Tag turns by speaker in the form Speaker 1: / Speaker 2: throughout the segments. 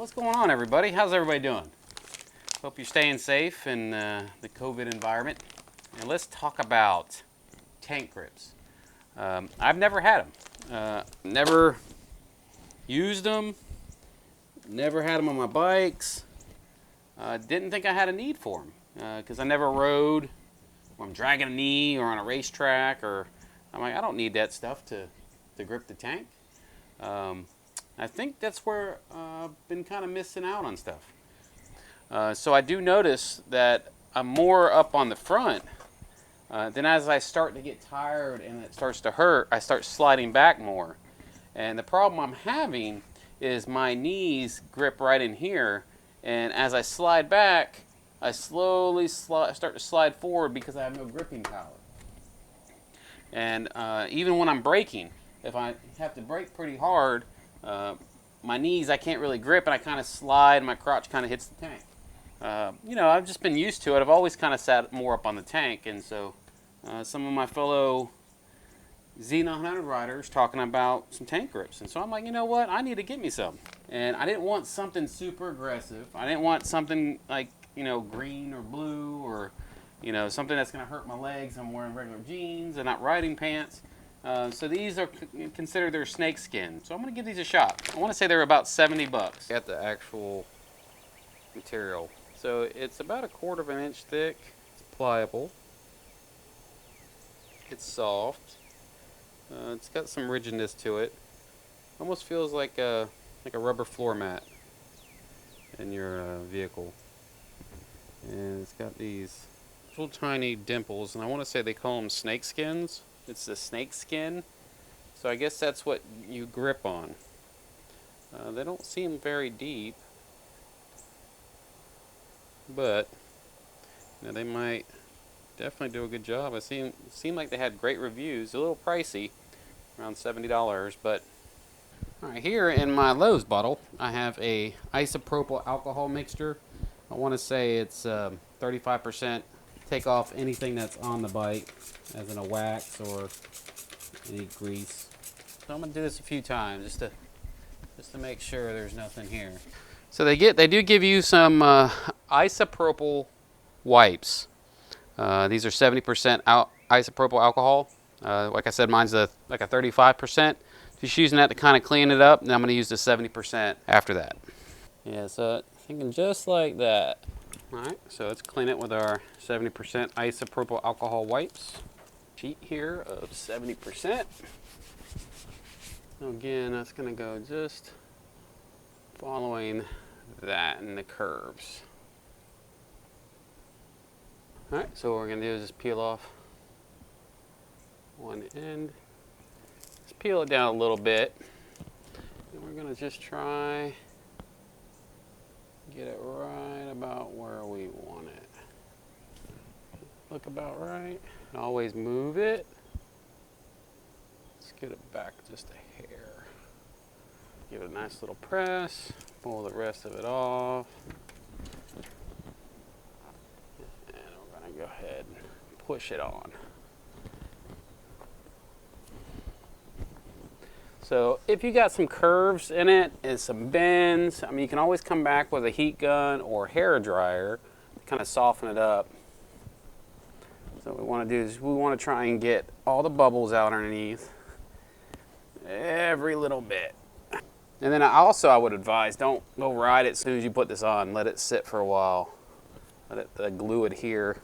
Speaker 1: What's going on, everybody? How's everybody doing? Hope you're staying safe in the COVID environment. And let's talk about tank grips. I've never had them. Never used them. Never had them on my bikes. Didn't think I had a need for them because I never rode or I'm dragging a knee or on a racetrack, or I'm like, I don't need that stuff to grip the tank. I think that's where I've been kind of missing out on stuff. So I do notice that I'm more up on the front. Then as I start to get tired and it starts to hurt, I start sliding back more. And the problem I'm having is my knees grip right in here, and as I slide back, I slowly start to slide forward because I have no gripping power. And even when I'm braking, if I have to brake pretty hard, my knees I can't really grip, and I kind of slide, and my crotch kind of hits the tank. I've just been used to it. I've always kind of sat more up on the tank, and so some of my fellow Z900 riders talking about some tank grips, and so I'm like, you know what, I need to get me some. And I didn't want something super aggressive. I didn't want something like, green or blue, or something that's going to hurt my legs. I'm wearing regular jeans and not riding pants. So these are considered their snake skin. So I'm going to give these a shot. I want to say they're about 70 bucks. Got the actual material. So it's about 1/4 inch thick. It's pliable. It's soft. It's got some rigidness to it. Almost feels like a rubber floor mat in your vehicle. And it's got these little tiny dimples, and I want to say they call them snake skins. It's the snake skin. So I guess that's what you grip on. They don't seem very deep, but they might definitely do a good job. It seemed like they had great reviews. A little pricey, around $70, but all right, here in my Lowe's bottle, I have a isopropyl alcohol mixture. I want to say it's 35%. Take off anything that's on the bike, as in a wax or any grease. So I'm gonna do this a few times just to make sure there's nothing here. So they do give you some isopropyl wipes. These are 70% isopropyl alcohol. Like I said, mine's like a 35%. Just using that to kind of clean it up, and I'm going to use the 70% after that. Yeah, so thinking just like that. All right, so let's clean it with our 70% isopropyl alcohol wipes. Sheet here of 70%. So again, that's going to go just following that in the curves. All right, so what we're going to do is just peel off one end. Just peel it down a little bit. And we're going to just try get it right about where we want it. Look about right. And always move it. Let's get it back just a hair. Give it a nice little press. Pull the rest of it off. And we're going to go ahead and push it on. So if you got some curves in it and some bends, you can always come back with a heat gun or hair dryer to kind of soften it up. So what we want to do is we want to try and get all the bubbles out underneath, every little bit. And then I would advise, don't go ride it as soon as you put this on. Let it sit for a while. Let the glue adhere.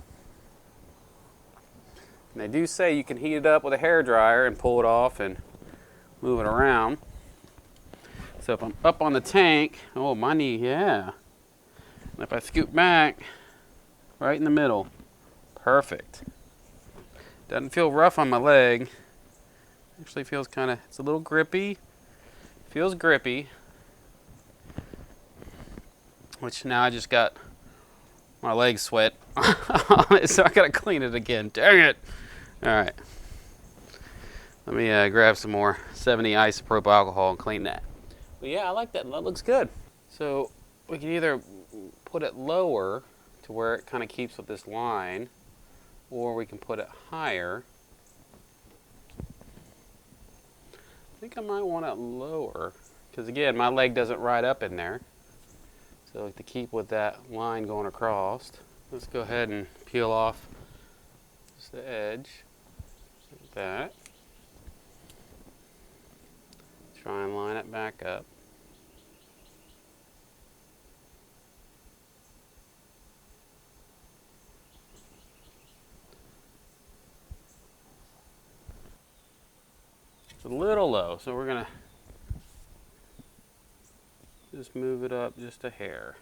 Speaker 1: And they do say you can heat it up with a hair dryer and pull it off and move it around. So if I'm up on the tank, oh, my knee, yeah. And if I scoot back, right in the middle, perfect. Doesn't feel rough on my leg. Actually feels it's a little grippy. Feels grippy. Which now I just got my leg sweat on it, so I gotta clean it again. Dang it. All right. Let me grab some more 70 isopropyl alcohol and clean that. But yeah, I like that. That looks good. So we can either put it lower to where it kind of keeps with this line, or we can put it higher. I think I might want it lower, because again, my leg doesn't ride up in there. So to keep with that line going across, let's go ahead and peel off just the edge like that. Try and line it back up. It's a little low, so we're gonna just move it up just a hair.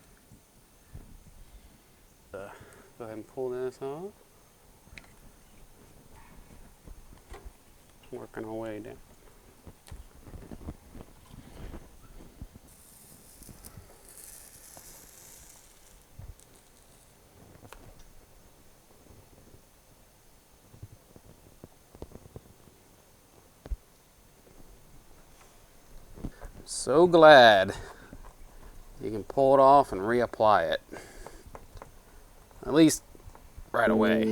Speaker 1: Go ahead and pull this off. Working our way down. So glad you can pull it off and reapply it. At least right away.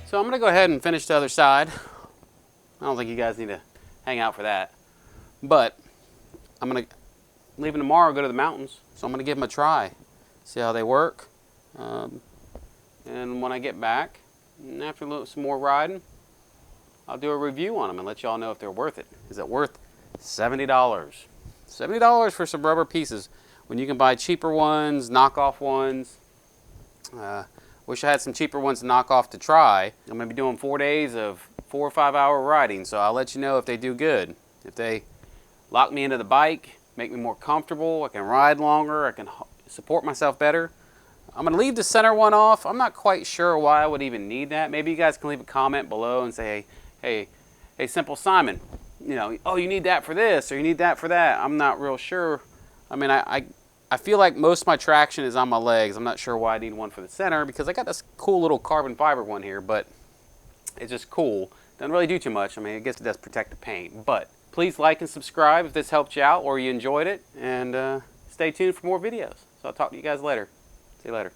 Speaker 1: So I'm going to go ahead and finish the other side. I don't think you guys need to hang out for that. But I'm going to leave them tomorrow, go to the mountains. So I'm going to give them a try, see how they work. And when I get back, and after some more riding, I'll do a review on them and let y'all know if they're worth it. Is it worth $70? $70 for some rubber pieces when you can buy cheaper ones, knockoff ones. Wish I had some cheaper ones to knock off to try. I'm going to be doing 4 days of 4 or 5 hour riding, so I'll let you know if they do good. If they lock me into the bike, make me more comfortable, I can ride longer, I can support myself better. I'm going to leave the center one off. I'm not quite sure why I would even need that. Maybe you guys can leave a comment below and say, hey, Simple Simon, you know, oh, you need that for this or you need that for that. I'm not real sure. I mean, I feel like most of my traction is on my legs. I'm not sure why I need one for the center because I got this cool little carbon fiber one here, but it's just cool. Doesn't really do too much. I mean, I guess it does protect the paint. But please like and subscribe if this helped you out or you enjoyed it, and stay tuned for more videos. So I'll talk to you guys later. See you later.